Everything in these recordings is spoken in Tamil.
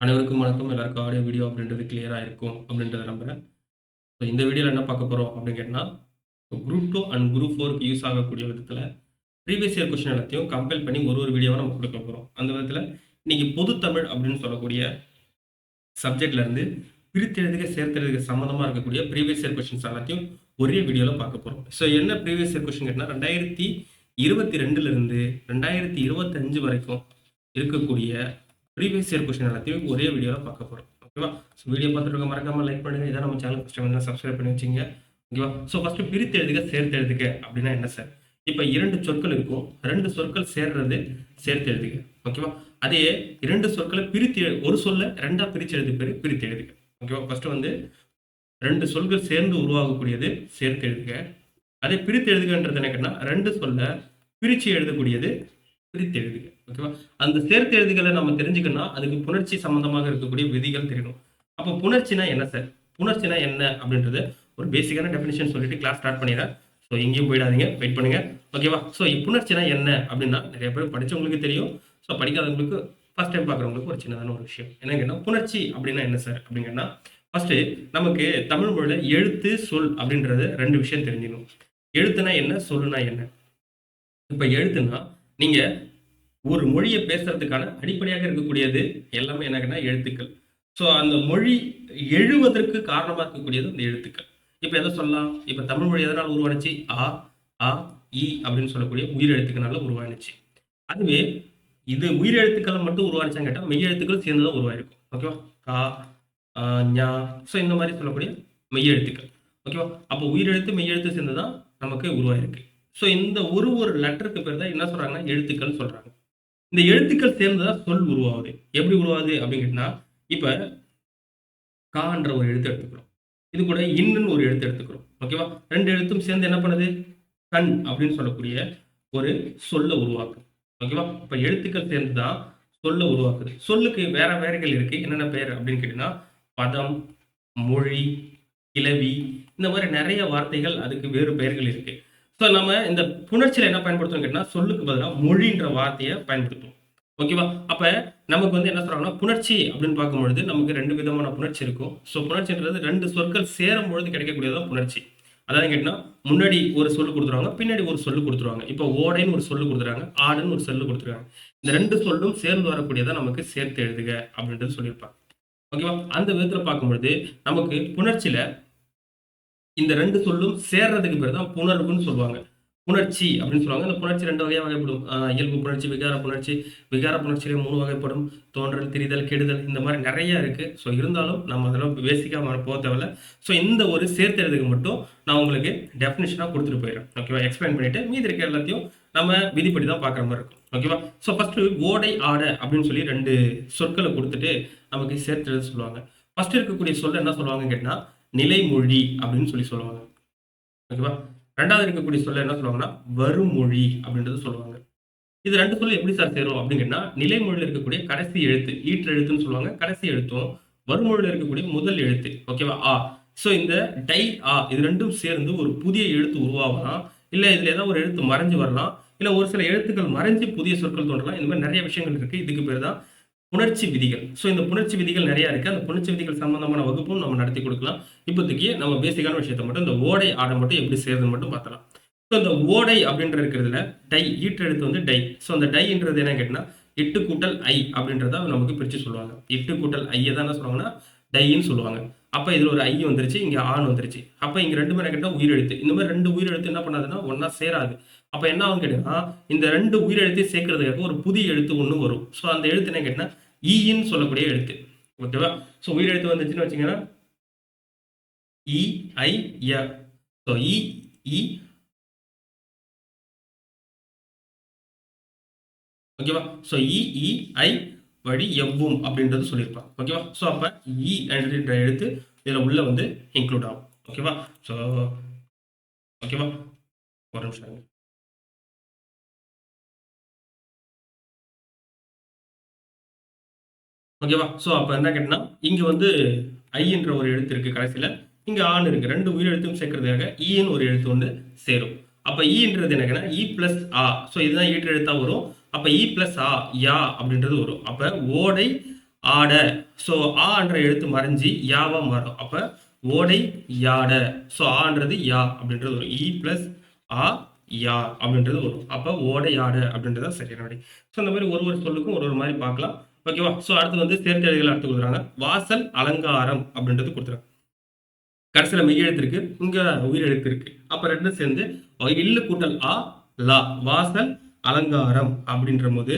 அனைவருக்கும் வணக்கம். எல்லாருக்கும் ஆடியோ, வீடியோ அப்படின்றது கிளியரா இருக்கும் அப்படின்றத நம்புறேன். ஸோ இந்த வீடியோல என்ன பார்க்க போறோம் அப்படின்னு கேட்டீங்கன்னா, குரூப் 2 அண்ட் குரூப் 4க்கு யூஸ் ஆகக்கூடிய விதத்தில ப்ரீவியஸ் இயர் கொஸ்டின் எல்லாத்தையும் கம்பைல் பண்ணி ஒரு வீடியோவா நம்ம குடுக்க போறோம். அந்த விதத்தில இன்னைக்கு பொது தமிழ் அப்படின்னு சொல்லக்கூடிய சப்ஜெக்ட்ல இருந்து பிரித்தெழுதுக, சேர்த்தெழுதுக சம்மந்தமா இருக்கக்கூடிய ப்ரீவியஸ் இயர் கொஸ்டின்ஸ் எல்லாத்தையும் ஒரே வீடியோல பார்க்க போறோம். ஸோ என்ன ப்ரீவியஸ் இயர் கொஸ்டின் கேட்டீங்கன்னா 2022 இருந்து 2025 வரைக்கும் இருக்கக்கூடிய ப்ரீவியஸ் இயர் கொஸ்டின் எல்லாத்தையும் ஒரே வீடியோல பார்க்க போறோம். ஓகேவா? ஸோ வீடியோ பார்த்துட்டு மறக்காம லைக் பண்ணுங்க. இதான் நம்ம சேனல் ஃபர்ஸ்ட் டைம் சப்ஸ்கிரைப் பண்ணி வச்சுங்க. ஓகேவா? ஸோ ஃபர்ஸ்ட் பிரித்தெழுதுக, சேர்த்தெழுதுக அப்படின்னா என்ன சார்? இப்ப 2 சொற்கள் இருக்கும். 2 சொற்கள் சேர்றது சேர்த்தெழுதுக. ஓகேவா? அதே 2 சொற்களை பிரித்து ஒரு சொல்ல 2ஆ பிரிச்சு எழுது பேரு பிரித்தெழுதுக. ஓகேவா? ஃபர்ஸ்ட் வந்து 2 சொல்கள் சேர்ந்து உருவாகக்கூடியது சேர்த்தெழுதுக. அதே பிரித்தெழுதுகன்றது என்ன கேட்டா 2 சொல்ல பிரிச்சு எழுதக்கூடியது பிரித்தெழுதுக. ஓகேவா? அந்த சேர்த்தெழுதுகளை நம்ம தெரிஞ்சுக்கணும்னா அதுக்கு புணர்ச்சி சம்பந்தமாக இருக்கக்கூடிய விதிகள் தெரியணும். அப்ப புணர்ச்சினா என்ன சார்? புணர்ச்சினா என்ன அப்படின்றது ஒரு பேசிக்கான டெஃபினிஷன் சொல்லிட்டு கிளாஸ் ஸ்டார்ட் பண்ணிடுறேன். ஸோ எங்கேயும் போயிடாதீங்க, வெயிட் பண்ணுங்க. ஓகேவா? ஸோ புணர்ச்சினா என்ன அப்படின்னா நிறைய பேர் படிச்சவங்களுக்கு தெரியும். ஸோ படிக்காதவங்களுக்கு ஃபர்ஸ்ட் டைம் பார்க்குறவங்களுக்கு ஒரு சின்னதான ஒரு விஷயம். என்னன்னு கேட்டா புணர்ச்சி அப்படின்னா என்ன சார் அப்படின்னு கேட்டா ஃபர்ஸ்ட் நமக்கு தமிழ் மொழியில எழுத்து, சொல் அப்படின்றது 2 விஷயம் தெரிஞ்சுக்கணும். எழுத்துனா என்ன? சொல்லுனா என்ன? இப்ப எழுத்துனா நீங்க ஒரு மொழியை பேசுறதுக்கான அடிப்படையாக இருக்கக்கூடியது எல்லாமே என்னன்னா எழுத்துக்கள். ஸோ அந்த மொழி எழுவதற்கு காரணமா இருக்கக்கூடியது இந்த எழுத்துக்கள். இப்ப எதை சொல்லலாம்? இப்ப தமிழ் மொழி எதனால உருவானுச்சு? ஆ, ஆ, இ அப்படின்னு சொல்லக்கூடிய உயிர் எழுத்துக்களால உருவானுச்சு. அதுவே இது உயிர் எழுத்துக்கள் மட்டும் உருவானுச்சான்னு கேட்டா மெய் எழுத்துக்கள் சேர்ந்து தான் உருவாயிருக்கும். ஓகேவா? கா, ஞா, ஸோ இந்த மாதிரி சொல்லக்கூடிய மெய் எழுத்துக்கள். ஓகேவா? அப்போ உயிர் எழுத்து மெய் எழுத்து சேர்ந்து தான் நமக்கு உருவாயிருக்கு. ஸோ இந்த ஒரு லெட்டருக்கு பேர் தான் என்ன சொல்றாங்கன்னா எழுத்துக்கள் சொல்றாங்க. இந்த எழுத்துக்கள் சேர்ந்துதான் சொல் உருவாகுது. எப்படி உருவாகுது அப்படின்னு கேட்டீங்கன்னா, இப்ப கான்ற ஒரு எழுத்து எடுத்துக்கிறோம். இது கூட இன்னுன்னு ஒரு எழுத்து எடுத்துக்கிறோம். ஓகேவா? 2 எழுத்தும் சேர்ந்து என்ன பண்ணுது? கண் அப்படின்னு சொல்லக்கூடிய ஒரு சொல்ல உருவாக்குது. ஓகேவா? இப்ப எழுத்துக்கள் சேர்ந்து தான் சொல்ல உருவாக்குது. சொல்லுக்கு வேற வேறைகள் இருக்கு. என்னென்ன பெயர் அப்படின்னு கேட்டீங்கன்னா, பதம், மொழி, கிளவி இந்த மாதிரி நெறைய வார்த்தைகள் அதுக்கு வேறு பெயர்கள் இருக்கு. ஸோ நம்ம இந்த புணர்ச்சியில என்ன பயன்படுத்துறோம்னு கேட்டீங்கன்னா, சொல்லுக்கு பதிலா மொழின்ற வார்த்தைய பயன்படுத்துவோம். ஓகேவா? அப்ப நமக்கு வந்து என்ன சொல்றாங்கன்னா, புணர்ச்சி அப்படின்னு பார்க்கும்பொழுது நமக்கு 2 விதமான புணர்ச்சி இருக்கும். ஸோ புணர்ச்சின்றது 2 சொற்கள் சேரும்பொழுது கிடைக்கக்கூடியது தான் புணர்ச்சி. அதாவது கேட்டீங்கன்னா, முன்னாடி ஒரு சொல்லு குடுத்துருவாங்க. பின்னாடி ஒரு சொல்லு குடுத்துருவாங்க. இப்போ ஓடைன்னு ஒரு சொல்லு குடுத்துருக்காங்க. ஆடுன்னு ஒரு சொல்லு குடுத்துருக்காங்க. இந்த 2 சொல்லும் சேர்ந்து வரக்கூடியதா நமக்கு சேர்த்து எழுதுக அப்படின்றது சொல்லியிருப்பாங்க. ஓகேவா? அந்த விதத்துல பார்க்கும்பொழுது நமக்கு புணர்ச்சியில இந்த 2 சொல்லும் சேர்றதுக்கு பேர் தான் புணர்வுன்னு சொல்லுவாங்க. புணர்ச்சி அப்படின்னு சொல்லுவாங்க. அந்த புணர்ச்சி 2 வகையா வகைப்படும். இயல்பு புணர்ச்சி, விகார புணர்ச்சி. விகார புணர்ச்சியிலே 3 வகைப்படும். தோன்றல், திரிதல், கெடுதல் இந்த மாரி நெறைய இருக்கு. ஸோ இருந்தாலும் நம்ம அதெல்லாம் பேசிக்கா போ தேவையில்ல. ஸோ இந்த ஒரு சேர்த்தெழுதுக்கு மட்டும் நான் உங்களுக்கு டெஃபினிஷனா குடுத்துட்டு போயிடுறேன். ஓகேவா? எக்ஸ்பிளைன் பண்ணிட்டு மீதி இருக்க எல்லாத்தையும் நம்ம விதிப்படி தான் பார்க்குற மாரி இருக்கும். ஓகேவா? ஸோ ஃபர்ஸ்ட்டு ஓடை, ஆட அப்படின்னு சொல்லி 2 சொற்கள குடுத்துட்டு நமக்கு சேர்த்தெழுத சொல்லுவாங்க. ஃபர்ஸ்ட் இருக்கக்கூடிய சொல்ல என்ன சொல்லுவாங்கன்னு கேட்டா நிலைமொழி அப்படின்னு சொல்லி சொல்லுவாங்க. ஓகேவா? 2வது இருக்கக்கூடிய சொல்ல என்ன சொல்லுவாங்கன்னா, வருமொழி அப்படின்றத சொல்லுவாங்க. இது 2 சொல்லும் எப்படி சார் சேரும் அப்படின்னு கேட்டா, நிலைமொழியில இருக்கக்கூடிய கடைசி எழுத்து, ஈற்று எழுத்துன்னு சொல்லுவாங்க. கடைசி எழுத்தும், வருமொழியில இருக்கக்கூடிய முதல் எழுத்து. ஓகேவா? ஆ. ஸோ இந்த டை, ஆ இது 2ம் சேர்ந்து ஒரு புதிய எழுத்து உருவாகலாம். இல்ல இதுல ஏதாவது ஒரு எழுத்து மறைஞ்சு வரலாம். இல்ல ஒரு சில எழுத்துக்கள் மறைஞ்சு புதிய சொற்கள் தோன்றலாம். இந்த மாரி நெறைய விஷயங்கள் இருக்கு. இதுக்கு பேரு தான் புணர்ச்சி விதிகள். ஸோ இந்த புணர்ச்சி விதிகள் நெறைய இருக்கு. அந்த புணர்ச்சி விதிகள் சம்பந்தமான வகுப்பும் நம்ம நடத்தி குடுக்கலாம். இப்போதைக்கு நம்ம பேசிக்கான விஷயத்த மட்டும் இந்த ஓடை, ஆட மட்டும் எப்படி செய்றதுன்னு மட்டும் பார்க்கலாம். ஸோ இந்த ஓடை அப்படின்ற இருக்கிறதுல டை ஈற்றெழுத்து வந்து டை. ஸோ அந்த டைன்றது என்னன்னு கேட்டீங்கன்னா, 8 கூட்டல் ஐ அப்படின்றத நமக்கு பிரிச்சு சொல்லுவாங்க. 8 கூட்டல் ஐய தான் என்ன சொல்லுவாங்கன்னா, டைன்னு சொல்லுவாங்க. அப்ப இதுல ஒரு ஐ வந்துருச்சு, இங்க ஆன்னு வந்துருச்சு. அப்ப இங்க 2மே என்ன கேட்டா உயிரெழுத்து. இந்த மாரி 2 உயிரெழுத்து என்ன பண்ணாதுன்னா, ஒண்ணா சேராது. அப்ப என்ன ஆகும்னு கேட்டீங்கன்னா, இந்த 2 உயிரெழுத்தையும் சேர்க்கிறதுக்காக ஒரு புதிய எழுத்து ஒண்ணு வரும். ஸோ அந்த எழுத்து என்ன கேட்டீங்கன்னா, ஈன்னு சொல்லக்கூடிய எழுத்து. ஓகேவா? ஸோ உயிரெழுத்து வந்துச்சுன்னு வச்சீங்கன்னா, இ, ஐ, ய. ஸோ இ, இ ஓகேவா? ஸோ இ, இ, ஐ வழி எவ்வும் அப்படின்றது சொல்லியிருப்பாங்க. ஓகேவா? ஸோ அப்ப இ என்ற எழுத்து இதுல உள்ள வந்து இன்க்ளூட் ஆகும். ஓகேவா? ஸோ ஓகேவா? ஒரு நிமிஷம் இருங்க. ஓகேவா? ஸோ அப்ப என்ன கேட்டீங்கன்னா, இங்க வந்து ஐன்ற ஒரு எழுத்து இருக்கு கடைசில. இங்க ஆன்னு இருக்கு. 2 உயிரெழுத்தும் சேர்க்கிறதுக்காக ஈன்னு ஒரு எழுத்து வந்து சேரும். அப்ப ஈன்றது என்னங்கன்னா, இ பிளஸ் ஆ. ஸோ இதுதான் ஈற்றெழுத்தா வரும். அப்ப இ பிளஸ் ஆ, யா அப்படின்றது வரும். அப்ப ஓடை, ஆட. ஸோ ஆன்ற எழுத்து மறைஞ்சி யாவா மாறும். அப்ப ஓடை யாட. ஸோ ஆன்றது யா அப்படின்றது வரும். இ பிளஸ் ஆ யா அப்படின்றது வரும். அப்ப ஓடை யாட அப்படின்றது சரியான விடை. ஸோ இந்த மாதிரி ஒரு ஒரு சொல்லுக்கும் ஒரு ஒரு மாதிரி பார்க்கலாம். ஓகேவா? ஸோ அடுத்து வந்து சேர்த்து எழுதுகள் அடுத்து கொடுக்குறாங்க. வாசல் அலங்காரம் அப்படின்றது கொடுத்துருக்காங்க. கடைசியில மெய் எழுத்து இருக்கு, இங்க உயிர் எழுத்து இருக்கு. அப்ப ரெண்டும் சேர்ந்து இல்லு கூட்டல் ஆ லா வாசல் அலங்காரம் அப்படின்ற போது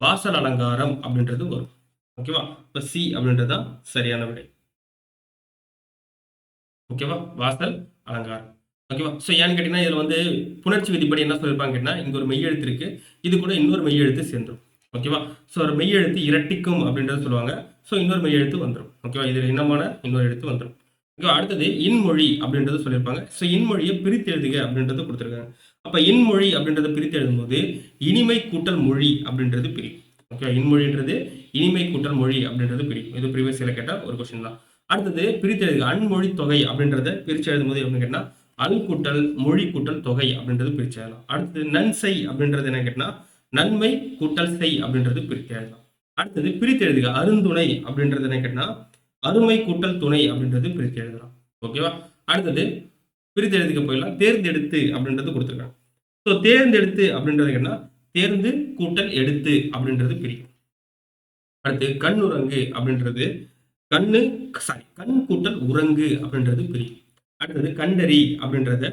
வாசல் அலங்காரம் அப்படின்றது வரும். ஓகேவா? இப்ப சி அப்படின்றது தான் சரியான விடை. ஓகேவா? வாசல் அலங்காரம். ஓகேவா? ஸோ ஏன்னு கேட்டீங்கன்னா இதுல வந்து புணர்ச்சி விதிப்படி என்ன சொல்லியிருப்பாங்க கேட்டீங்கன்னா, இங்க ஒரு மெய் எழுத்து இருக்கு, இது கூட இன்னொரு மெய் எழுத்து சேர்ந்துரும். ஓகேவா? ஸோ ஒரு மெய் எழுத்து இரட்டிக்கும் அப்படின்றத சொல்லுவாங்க. ஸோ இன்னொரு மெய் எழுத்து வந்துடும். ஓகேவா? இதுல இனமான இன்னொரு எழுத்து வந்துடும். ஓகே, அடுத்தது இன்மொழி அப்படின்றது சொல்லியிருப்பாங்க. ஸோ இன்மொழியை பிரித்து எழுதுக அப்படின்றது கொடுத்துருக்காங்க. அப்ப இன்மொழி அப்படின்றத பிரித்து எழுதும்போது இனிமை கூட்டல் மொழி அப்படின்றது பிரியும். ஓகே, இன்மொழின்றது இனிமை கூட்டல் மொழி அப்படின்றது பிரியும். இது ப்ரீவியஸ் இயர்ல கேட்ட ஒரு கொஸ்டின் தான். அடுத்தது பிரித்து எழுதுக அன்மொழி தொகை அப்படின்றத பிரித்து எழுதும்போது எப்படின்னு கேட்டா அல் கூட்டல் மொழி கூட்டல் தொகை அப்படின்றது பிரித்து எழுதலாம். அடுத்தது நன்செய் அப்படின்றது என்ன கேட்டா நன்மை கூட்டல் செய் அப்படின்றது பிரித்து எழுதலாம். அடுத்தது பிரித்து எழுதுக அருந்துணை அப்படின்றது என்ன கேட்டா அருமை கூட்டல் துணை அப்படின்றது பிரித்து எழுதலாம். ஓகேவா? அடுத்தது பிரித்து எழுதிக்க போயிடலாம். தேர்ந்தெடுத்து அப்படின்றது கொடுத்துருக்காங்க. ஸோ தேர்ந்தெடுத்து அப்படின்றது என்ன தேர்ந்து கூட்டல் எடுத்து அப்படின்றது பிரிக்கும். அடுத்து கண் உறங்கு அப்படின்றது கண்ணு கண் கூட்டல் உறங்கு அப்படின்றது பிரியும். அடுத்தது கண்டறி அப்படின்றத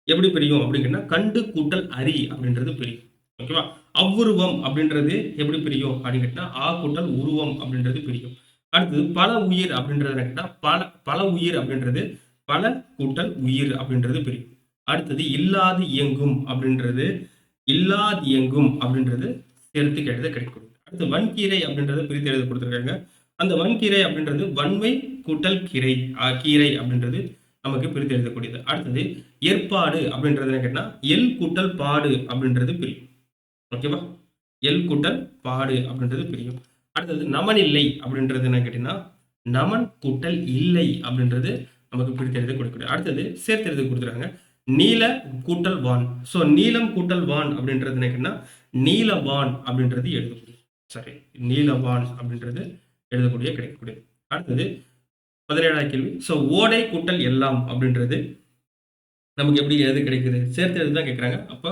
எப்படி பிரியும் அப்படின்னா கண்டு கூட்டல் அரி அப்படின்றது பிரியும். ஓகேவா? அவ்வுருவம் அப்படின்றது எப்படி பிரியும் அப்படின்னு கேட்டா ஆ கூட்டல் உருவம் அப்படின்றது பிரியும். அடுத்தது பல உயிர் அப்படின்றது கேட்டா பல பல உயிர் அப்படின்றது பல கூட்டல் உயிர் அப்படின்றது பிரியும். அடுத்தது இல்லாது இயங்கும் அப்படின்றது இல்லாது இயங்கும் அப்படின்றது சேர்த்து எழுத கிடைக்கும். அடுத்து வன்கீரை அப்படின்றத பிரித்து எழுத கொடுத்துருக்காங்க. அந்த வன்கீரை அப்படின்றது வன்மை கூட்டல் கீரை கீரை அப்படின்றது நமக்கு பிரித்து எழுதக்கூடியது. அடுத்தது ஏற்பாடு அப்படின்றது என்ன கேட்டா எல் கூட்டல் பாடு அப்படின்றது பிரியும். ஓகேவா? எல் கூட்டல் பாடு அப்படின்றது பிரியும். அடுத்தது நமன் இல்லை அப்படின்றது என்ன கேட்டீங்கன்னா நமன் கூட்டல் இல்லை அப்படின்றது நமக்கு பிரித்து எழுத கொடுக்கக்கூடிய. அடுத்தது சேர்த்து எழுத கொடுத்துருக்காங்க நீல கூட்டல் வான். ஸோ நீலம் கூட்டல் வான் அப்படின்றது என்ன கேட்டீங்கன்னா நீலவான் அப்படின்றது எழுதக்கூடிய. சரி, நீலவான் அப்படின்றது எழுதக்கூடிய கிடைக்கக்கூடியது. அடுத்தது 17ஆவது கேள்வி. ஸோ ஓடை கூட்டல் எல்லாம் அப்படின்றது நமக்கு எப்படி எழுத கிடைக்குது? சேர்த்து எழுதி தான் கேட்குறாங்க. அப்போ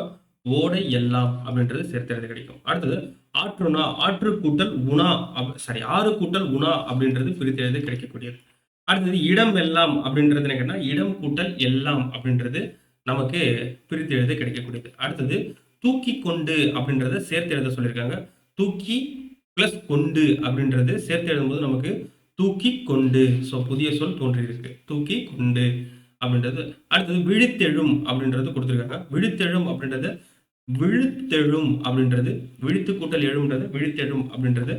ஓடை எல்லாம் அப்படின்றது சேர்த்து எழுத கிடைக்கும். அடுத்தது ஆற்றுனா ஆற்று கூட்டல் உணா ஆறு கூட்டல் உணா அப்படின்றது பிரித்து எழுத கிடைக்கக்கூடியது. அடுத்தது இடம் எல்லாம் அப்படின்றது என்ன கேட்டா இடம் கூட்டல் எல்லாம் அப்படின்றது நமக்கு பிரித்து எழுத கிடைக்கக்கூடியது. அடுத்தது தூக்கி கொண்டு அப்படின்றத சேர்த்து எழுத சொல்லியிருக்காங்க. தூக்கி பிளஸ் கொண்டு அப்படின்றது சேர்த்து எழுதும்போது நமக்கு தூக்கி கொண்டு. ஸோ புதிய சொல் தோன்றியிருக்கு தூக்கி கொண்டு அப்படின்றது. அடுத்தது விழித்தெழும் அப்படின்றது கொடுத்துருக்காங்க. விழித்தெழும் அப்படின்றது விழுத்தெழும் அப்படின்றது விழித்து கூட்டல் எழும்ன்றது விழித்தெழும் அப்படின்றது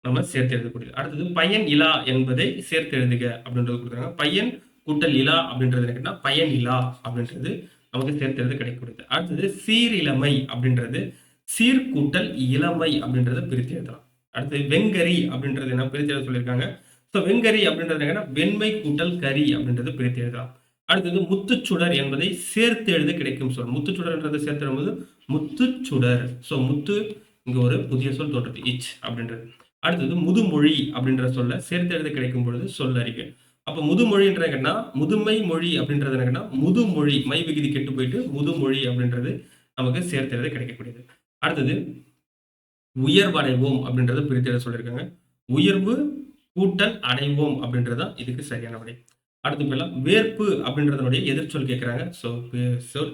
நம்ம சேர்த்து எழுதக்கூடியது. அடுத்தது பயன் இலா என்பதை சேர்த்து எழுதுக அப்படின்றது கொடுக்குறாங்க. பையன் கூட்டல் இலா அப்படின்றது என்ன பயன் இலா அப்படின்றது நமக்கு சேர்த்து எழுத கிடைக்கக்கூடியது. அடுத்தது சீரிழமை அப்படின்றது சீர்கூட்டல் இளமை அப்படின்றத பிரித்து எழுதலாம். அடுத்தது வெங்கரி அப்படின்றது என்ன பிரித்து எழுத சொல்லியிருக்காங்க. ஸோ வெங்கரி அப்படின்றது என்ன வெண்மை கூட்டல் கரி அப்படின்றது பிரித்து எழுதலாம். அடுத்தது முத்துச்சுடர் என்பதை சேர்த்து எழுத கிடைக்கும் சொல். முத்துச்சுடர்ன்றதை சேர்த்து எழுதும்போது முத்துச்சுடர். ஸோ முத்து இங்க ஒரு புதிய சொல் தோன்றது இச் அப்படின்றது. அடுத்தது முதுமொழி அப்படின்ற சொல்ல சேர்த்து எழுத கிடைக்கும் பொழுது சொல் அறிவு. அப்ப முதுமொழின்றதுன்னா முதுமை மொழி அப்படின்றது என்னன்னா முதுமொழி மை விகுதி கெட்டு போயிட்டு முதுமொழி அப்படின்றது நமக்கு சேர்த்து எழுத கிடைக்கக்கூடியது. அடுத்தது உயர்வடைவோம் அப்படின்றத பிரித்து எழுத சொல்லியிருக்காங்க. உயர்வு கூட்டல் அடைவோம் அப்படின்றதா இதுக்கு சரியான விடை. அடுத்து போயிடலாம். வேர்ப்பு அப்படின்றதனுடைய எதிர்ச்சொல் கேட்கிறாங்க. ஸோ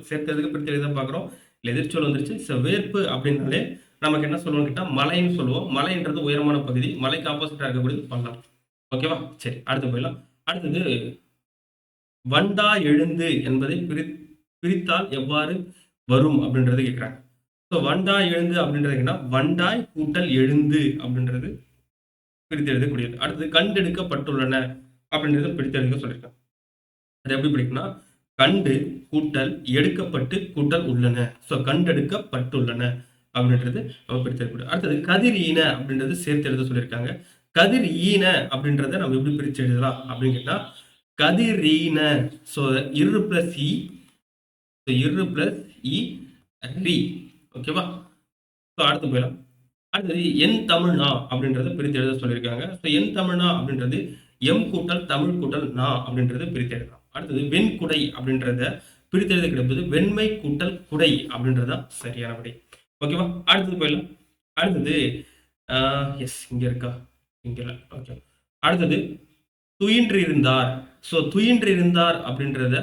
சேர்த்ததுக்கு பிரித்து எழுத பார்க்குறோம். இல்லை எதிர்ச்சொல் வந்துருச்சு. ஸோ வேர்ப்பு அப்படின்னாலே நமக்கு என்ன சொல்லுவோம் கேட்டால் மலைன்னு சொல்லுவோம். மலைன்றது உயரமான பகுதி. மலைக்கு ஆப்போசிட்டாக இருக்கக்கூடியது பள்ளம். ஓகேவா? சரி, அடுத்து போயிடலாம். அடுத்தது வண்டா எழுந்து என்பதை பிரித்தால் எவ்வாறு வரும் அப்படின்றது கேட்கிறாங்க. ஸோ வண்டா எழுந்து அப்படின்றது வண்டாய் கூட்டல் எழுந்து அப்படின்றது பிரித்து எழுதக்கூடியது. அடுத்தது கண்டெடுக்கப்பட்டுள்ளன அப்படின்றத பிரித்து எழுத சொல்லியிருக்காங்க. அது எப்படி பிடிக்கும்னா கண்டு கூட்டல் எடுக்கப்பட்டு கூட்டல் உள்ளன. ஸோ கண்டெடுக்கப்பட்டுள்ளன அப்படின்றது நம்ம பிரித்து எழுதக்கூடிய. அடுத்தது கதிர் ஈன அப்படின்றது சேர்த்து எழுத சொல்லியிருக்காங்க. கதிர் ஈன அப்படின்றத நம்ம எப்படி பிரித்து எழுதலாம் அப்படின்னு கேட்டா கதிரீன. ஸோ இரு பிளஸ் இ இரு பிளஸ் இ ரி. ஓகேவா? ஸோ அடுத்து போயிடலாம். அடுத்தது என் தமிழ்னா அப்படின்றத பிரித்து எழுத சொல்லியிருக்காங்க. ஸோ என் தமிழ்னா அப்படின்றது எம் கூட்டல் தமிழ் கூட்டல் நா அப்படின்றத பிரித்து எழுதலாம். அடுத்தது வெண்குடை அப்படின்றத பிரித்து எழுத கிடைப்பது வெண்மை கூட்டல் குடை அப்படின்றதான் சரியான விடை. ஓகேவா? அடுத்தது போயிடலாம். அடுத்தது எஸ் இங்க இருக்கா? இங்க இல்ல. ஓகே. அடுத்தது துயின்றிருந்தார். ஸோ துயின்றிருந்தார் அப்படின்றத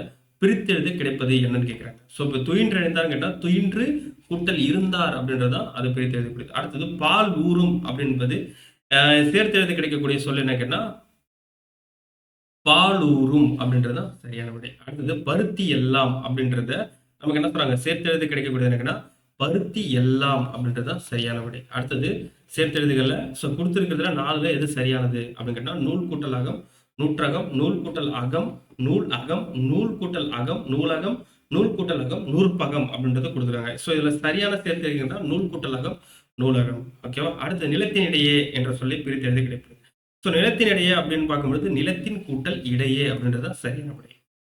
பிரித்தெழுத கிடைப்பது என்னன்னு கேட்குறாங்க. ஸோ இப்போ துயின்றெழுந்தார் கேட்டா துயின்று கூட்டல் இருந்தார் அப்படின்றதான் அது பிரித்து எழுதக்கூடியது. அடுத்தது பால் ஊறும் அப்படின்பது சேர்த்து எழுத கிடைக்கக்கூடிய சொல் என்ன கேட்டா பாலூரும் அப்படின்றதான் சரியான விடை. அடுத்தது பருத்தி எல்லாம் அப்படின்றத நமக்கு என்ன சொல்றாங்க சேர்த்து எழுத கிடைக்கக்கூடியது என்னன்னா பருத்தி எல்லாம் அப்படின்றதான் சரியான விடை. அடுத்தது சேர்த்து எழுதுகள்ல ஸோ கொடுத்துருக்கிறதுல 4ல எது சரியானது அப்படின்னு கேட்டா நூல் கூட்டல் அகம், நூற்றகம், நூல் கூட்டல் அகம், நூல் அகம், நூல் கூட்டல் அகம், நூலகம், நூல் கூட்டல் அகம், நூற்பகம் அப்படின்றத கொடுக்குறாங்க. ஸோ இதுல சரியான சேர்த்து எழுதுகின்றா நூல் கூட்டல் அகம், நூலகம். ஓகேவா? அடுத்து நிலத்தின் இடையே என்ற சொல்லி பிரித்து எழுத கிடைப்பது. ஸோ நிலத்தின் இடையே அப்படின்னு பார்க்கும்பொழுது நிலத்தின் கூட்டல் இடையே அப்படின்றத சரியான விடை.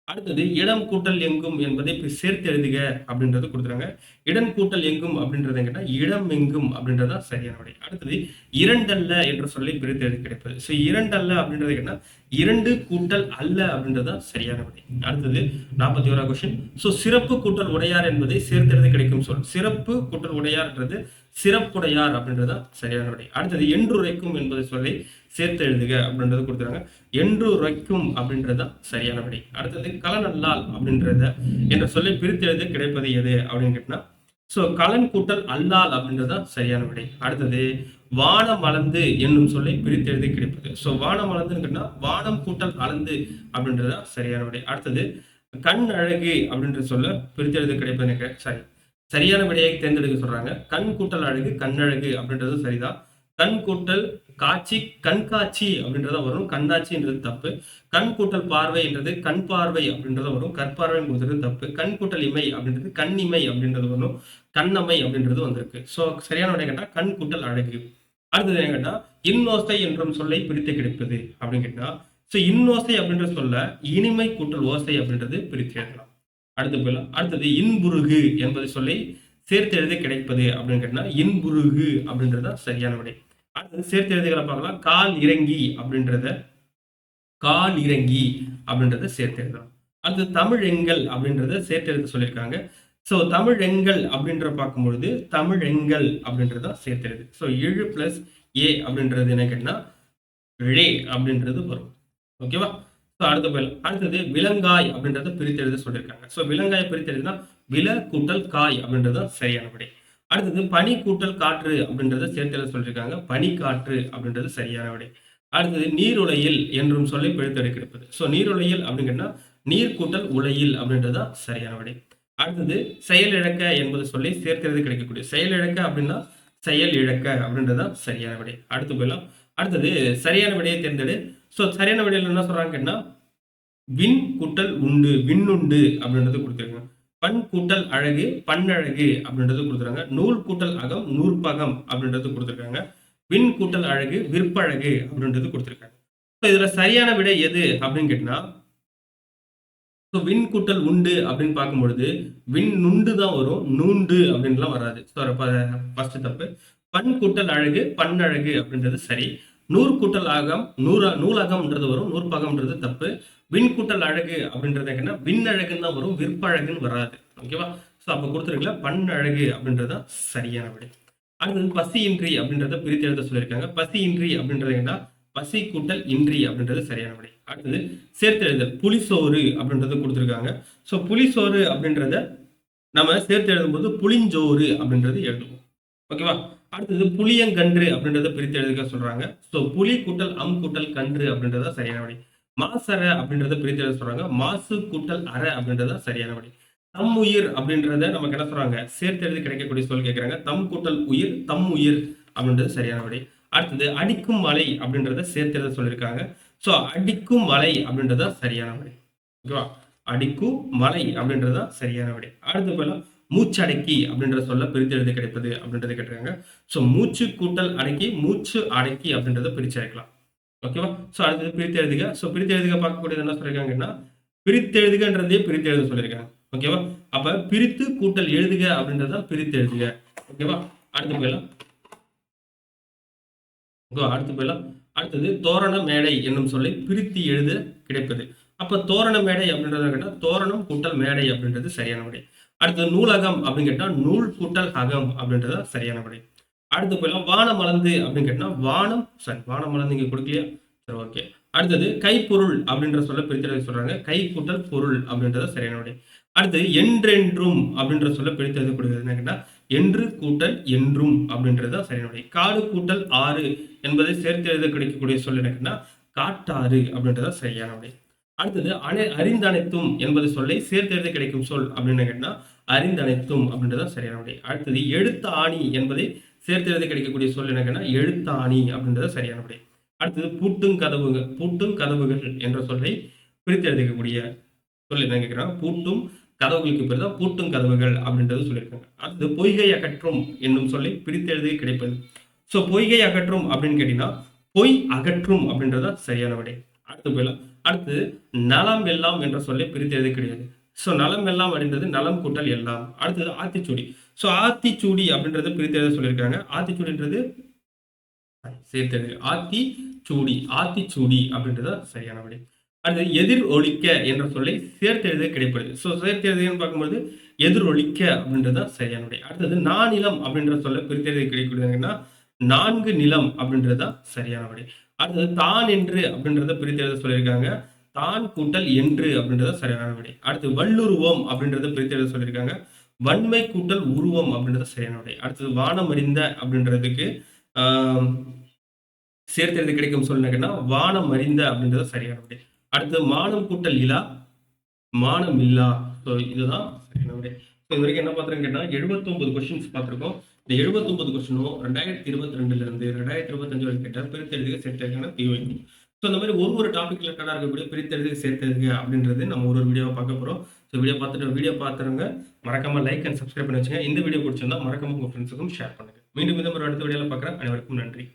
அடுத்தது இடம் கூட்டல் எங்கும் என்பதை இப்படி சேர்த்து எழுதுக அப்படின்றது கொடுக்குறாங்க. இடம் கூட்டல் எங்கும் அப்படின்றது கேட்டா இடம் எங்கும் அப்படின்றதா சரியான விடை. அடுத்தது இரண்டல்ல என்ற சொல்லி பிரித்து எழுதி கிடைப்பது. ஸோ இரண்டல்ல அப்படின்றது கேட்டா இரண்டு கூட்டல் அல்ல அப்படின்றதா சரியான விடை. அடுத்தது 41வது கொஸ்டின். ஸோ சிறப்பு கூட்டல் உடையார் என்பதை சேர்த்து எழுதி கிடைக்கும் சொல். சிறப்பு கூட்டல் உடையார்ன்றது சிறப்புடையார் அப்படின்றதா சரியான விடை. அடுத்தது என்றுரைக்கும் என்பதை சொல்லி சேர்த்து எழுதுக அப்படின்றத கொடுத்துறாங்க. என்றுரைக்கும் அப்படின்றதா சரியான விடை. அடுத்தது கலனல்லால் அப்படின்றத என்ற சொல்லி பிரித்து எழுத கிடைப்பது எது அப்படின்னு கேட்டா ஸோ கலன் கூட்டல் அல்லால் அப்படின்றதா சரியான விடை. அடுத்தது வானம் அளந்து என்னும் சொல்லி பிரித்து எழுதி கிடைப்பது. ஸோ வானம் அளந்துன்னு கேட்டா வானம் கூட்டல் அளந்து அப்படின்றதா சரியான விடை. அடுத்தது கண் அழகு அப்படின்ற சொல்ல பிரித்து எழுத கிடைப்பது சரியான விடையை தேர்ந்தெடுக்க சொல்றாங்க. கண் கூட்டல் அழகு கண்ணழகு அப்படின்றது சரிதான். கண் கூட்டல் காட்சி கண்காட்சி அப்படின்றத வரும். கண்ணாட்சின்றது தப்பு. கண் கூட்டல் பார்வை என்றது கண் பார்வை அப்படின்றத வரும். கற்பார்வை கொடுத்தது தப்பு. கண் கூட்டல் இமை அப்படின்றது கண்ணிமை அப்படின்றது வரும். கண்ணமை அப்படின்றது வந்திருக்கு. ஸோ சரியான விடை கேட்டா கண் கூட்டல் அழகு. அடுத்தது என்ன கேட்டா இன்னோசை என்றும் சொல்லை பிரித்து கிடைப்பது அப்படின்னு கேட்டா ஸோ இன்னோசை அப்படின்ற சொல்ல இனிமை கூட்டல் ஓசை அப்படின்றது பிரித்து எழுதலாம். அடுத்து போயிடலாம். அடுத்தது இன்புருகு என்பதை சொல்லி சேர்த்து எழுத கிடைப்பது அப்படின்னு கேட்டா இன்புருகு அப்படின்றத சரியான விடை. அடுத்தது சேர்த்து எழுதுகளை பார்க்கலாம். கால் இறங்கி அப்படின்றத சேர்த்து எழுதலாம். அடுத்து தமிழ் எண்கள் அப்படின்றத சேர்த்து எழுத சொல்லியிருக்காங்க. ஸோ தமிழ் எண்கள் அப்படின்ற பார்க்கும்பொழுது தமிழ் எண்கள் அப்படின்றத சேர்த்து எழுது. ஸோ 7 + A அப்படின்றது என்ன கேட்டா ரே அப்படின்றது வரும். ஓகேவா? ஸோ அடுத்து போயிடலாம். அடுத்தது விலங்காய் அப்படின்றத பிரித்து எழுத சொல்லியிருக்காங்க. ஸோ விலங்காயை பிரித்து எழுதுனா வில கூட்டல் காய் அப்படின்றது சரியான விடை. அடுத்தது பனி கூட்டல் காற்று அப்படின்றத சேர்த்து எழுத சொல்லியிருக்காங்க. பனி காற்று அப்படின்றது சரியான விடை. அடுத்தது நீருலையில் என்றும் சொல்லி பிரித்து கிடைப்பது. ஸோ நீருலையில் அப்படிங்கன்னா நீர் கூட்டல் உலையில் அப்படின்றதா சரியான விடை. அடுத்தது செயல் இழக்க என்பது சொல்லி சேர்க்கிறது கிடைக்கக்கூடிய செயல் இழக்க அப்படின்னா செயல் இழக்க அப்படின்றதா சரியான விடை. அடுத்து போயிடலாம். அடுத்தது சரியான விடையை தேர்ந்தெடு. ஸோ சரியான விடையில் என்ன சொல்றாங்கன்னா விண் கூட்டல் உண்டு விண்ணுண்டு அப்படின்றது கொடுத்துருக்காங்க. பண் கூட்டல் அழகு பன்னழகு அப்படின்றது கொடுத்துருக்காங்க. நூல் கூட்டல் அகம் நூற்பகம் அப்படின்றது கொடுத்துருக்காங்க. விண் கூட்டல் அழகு விற்பழகு அப்படின்றது கொடுத்துருக்காங்க. இதுல சரியான விடை எது அப்படின்னு கேட்டா விண் கூட்டல் உண்டு அப்படின்னு பார்க்கும்பொழுது விண் நுண்டு தான் வரும். நூண்டு அப்படின்லாம் வராது. ஃபர்ஸ்ட் தப்பு. பண் கூட்டல் அழகு பன்னழகு அப்படின்றது சரி. நூறு கூட்டல் அகம் நூலகம்ன்றது வரும். நூற்பகம்ன்றது தப்பு. விண் கூட்டல் அழகு அப்படின்றது என்ன விண்ணழகுன்னு தான் வரும். விற்பழகுன்னு வராது. ஓகேவா? ஸோ அப்போ கொடுத்துருக்கல பன்னழகு அப்படின்றது சரியான விடை. அடுத்தது பசியின்றி அப்படின்றத பிரித்து எழுத சொல்லியிருக்காங்க. பசியின்றி அப்படின்றது என்ன பசி கூட்டல் இன்றி அப்படின்றது சரியான விடை. அடுத்தது சேர்த்து எழுதல் புளிசோறு அப்படின்றத கொடுத்துருக்காங்க. ஸோ புளிசோறு அப்படின்றத நம்ம சேர்த்து எழுதும்போது புளிஞ்சோறு அப்படின்றது எழுதுவோம். ஓகேவா? அடுத்தது புளியங்கன்று அப்படின்றத பிரித்து எழுதுக்க சொல்றாங்க. ஸோ புலி கூட்டல் கூட்டல் கன்று அப்படின்றத சரியான விடை. மாசற அப்படின்றத பிரித்து எழுத சொல்றாங்க. மாசு கூட்டல் அற அப்படின்றத சரியான விடை. தம் உயிர் அப்படின்றத நமக்கு என்ன சொல்றாங்க சேர்த்து எழுதி கிடைக்கக்கூடிய சொல் கேட்கிறாங்க. தம் கூட்டல் உயிர் தம் உயிர் அப்படின்றது சரியான விடை. அடுத்தது அடிக்கும் மலை அப்படின்றத சேர்த்து எழுத சொல்லியிருக்காங்க. ஸோ அடிக்கும் மலை அப்படின்றத சரியான விடை. ஓகேவா? அடிக்கும் மலை அப்படின்றத சரியான விடை. அடுத்து போல மூச்சடக்கி அப்படின்ற சொல்ல பிரித்து எழுதி கிடைப்பது அப்படின்றத கேட்டிருக்காங்க. ஸோ மூச்சு கூட்டல் அடக்கி மூச்சு அடக்கி அப்படின்றத பிரிச்சு அழைக்கலாம். ஓகேவா? ஸோ அடுத்தது பிரித்து எழுதுக. ஸோ பிரித்து எழுதுக பார்க்கக்கூடியது என்ன சொல்லியிருக்காங்கன்னா பிரித்து எழுதுகன்றதே பிரித்து எழுத சொல்லியிருக்காங்க. ஓகேவா? அப்ப பிரித்து கூட்டல் எழுதுக அப்படின்றத பிரித்து எழுதுக. ஓகேவா? அடுத்து போயிடலாம். அடுத்து போயிடலாம். அடுத்தது தோரண மேடை என்னும் சொல்லை பிரித்து எழுத கிடைப்பது. அப்ப தோரண மேடை அப்படின்றத கேட்டா தோரணம் கூட்டல் மேடை அப்படின்றது சரியான விடை. அடுத்தது நூலகம் அப்படின்னு கேட்டா நூல் கூட்டல் அகம் அப்படின்றது சரியான விடை. அடுத்து போயிடலாம். வானம் மலர்ந்து அப்படின்னு கேட்டா வானம் மலர்ந்து இங்க கொடுக்கலையா? சரி, ஓகே. அடுத்தது கைப்பொருள் அப்படின்ற சொல்ல பிரித்தெழுத சொல்றாங்க. கை கூட்டல் பொருள் அப்படின்றது சரியான விடை. அடுத்து என்றென்றும் அப்படின்ற சொல்ல பிரித்து எழுதக்கூடியது என்ன கேட்டா என்று கூட்டல் என்றும் அப்படின்றது தான் சரியான விடை. காடு கூட்டல் ஆறு என்பதை சேர்த்து எழுத கிடைக்கக்கூடிய சொல் எனக்குன்னா காட்டாறு அப்படின்றத சரியான விடை. அடுத்தது அறிந்தனைத்தும் என்பது சொல்லை சேர்த்து எழுத கிடைக்கும் சொல் அப்படின்னு கேட்டா அறிந்தனைத்தும் அப்படின்றத சரியான விடை. அடுத்தது எழுத்து ஆணி என்பதை சேர்த்து எழுத கிடைக்கக்கூடிய சொல் என்னன்னா எழுத்தாணி அப்படின்றத சரியான விடை. அடுத்தது பூட்டும் கதவுகள் என்ற சொல்லை பிரித்து எழுதிக்கக்கூடிய சொல் என்ன கேட்கிறாங்க பூட்டும் கதவுகளுக்கு பேர் தான் பூட்டும் கதவுகள் அப்படின்றது சொல்லியிருக்காங்க. அடுத்து பொய்கை அகற்றும் என்னும் சொல்லி பிரித்து எழுதி கிடைப்பது. ஸோ பொய்கை அகற்றும் அப்படின்னு கேட்டீங்கன்னா பொய் அகற்றும் அப்படின்றத சரியான விடை. அடுத்து போயிடலாம். அடுத்து நலம் எல்லாம் என்ற சொல்லை பிரித்து எழுதி கிடையாது. ஸோ நலம் எல்லாம் அப்படின்றது நலம் கூட்டல் எல்லாம். அடுத்தது ஆத்திச்சூடி. ஸோ ஆத்திச்சூடி அப்படின்றத பிரித்து எழுத சொல்லியிருக்காங்க. ஆத்திச்சூடின்றது சேர்த்தெழுது ஆத்திச்சூடி அப்படின்றது சரியான விடை. அடுத்து எதிர் ஒலிக்க என்ற சொல்லை சேர்த்தெழுத கிடைப்பது. ஸோ சேர்த்தெழுதுன்னு பார்க்கும்போது எதிர் ஒலிக்க அப்படின்றது சரியான விடை. அடுத்தது நானிலம் அப்படின்ற சொல்ல பிரித்தெழுத கிடைக்கூடியதுன்னா நான்கு நிலம் அப்படின்றது சரியான விடை. அடுத்தது தான் என்று அப்படின்றத பிரித்தெழுத சொல்லியிருக்காங்க. தான் கூட்டல் என்று அப்படின்றத சரியான விடை. அடுத்து வல்லுருவம் அப்படின்றத பிரித்தெழுத சொல்லியிருக்காங்க. வன்மை கூட்டல் உருவம் அப்படின்றத சரியான விடை. அடுத்தது வானம் அறிந்த அப்படின்றதுக்கு சேர்த்து எழுதி கிடைக்கும் சொல்லுங்கன்னா வானம் அறிந்த அப்படின்றது சரியான விடை. அடுத்து மானம் கூட்டல் இலா மானம் இல்லா. ஸோ இதுதான் சரியான விடை. ஸோ இது வரைக்கும் என்ன பார்த்துருக்கோம் கேட்டா 79 கொஸ்டின்ஸ் பார்த்துருக்கோம். இந்த 79 கொஸ்டினும் 2022 இருந்து 2025 வரைக்கும் கேட்டால் பிரித்தெழுதுக சேர்த்ததுக்கான தீவிரம். ஸோ இந்த மாதிரி ஒரு டாபிக் ரிலேட்டடாக இருக்கக்கூடிய பிரித்தெழுதுக சேர்த்ததுங்க அப்படின்றது நம்ம ஒரு வீடியோவை பார்க்க போகிறோம். ஸோ வீடியோ பார்த்துருங்க. மறக்காம லைக் அண்ட் சப்ஸ்கிரைப் பண்ணி வச்சுங்க. இந்த வீடியோ பிடிச்சிருந்தா மறக்காம உங்கள் ஃப்ரெண்ட்ஸுக்கும் ஷேர் பண்ணுங்க. மீண்டும் ஒரு அடுத்த வீடியோவில் பார்க்குறேன். அனைவருக்கும் நன்றி.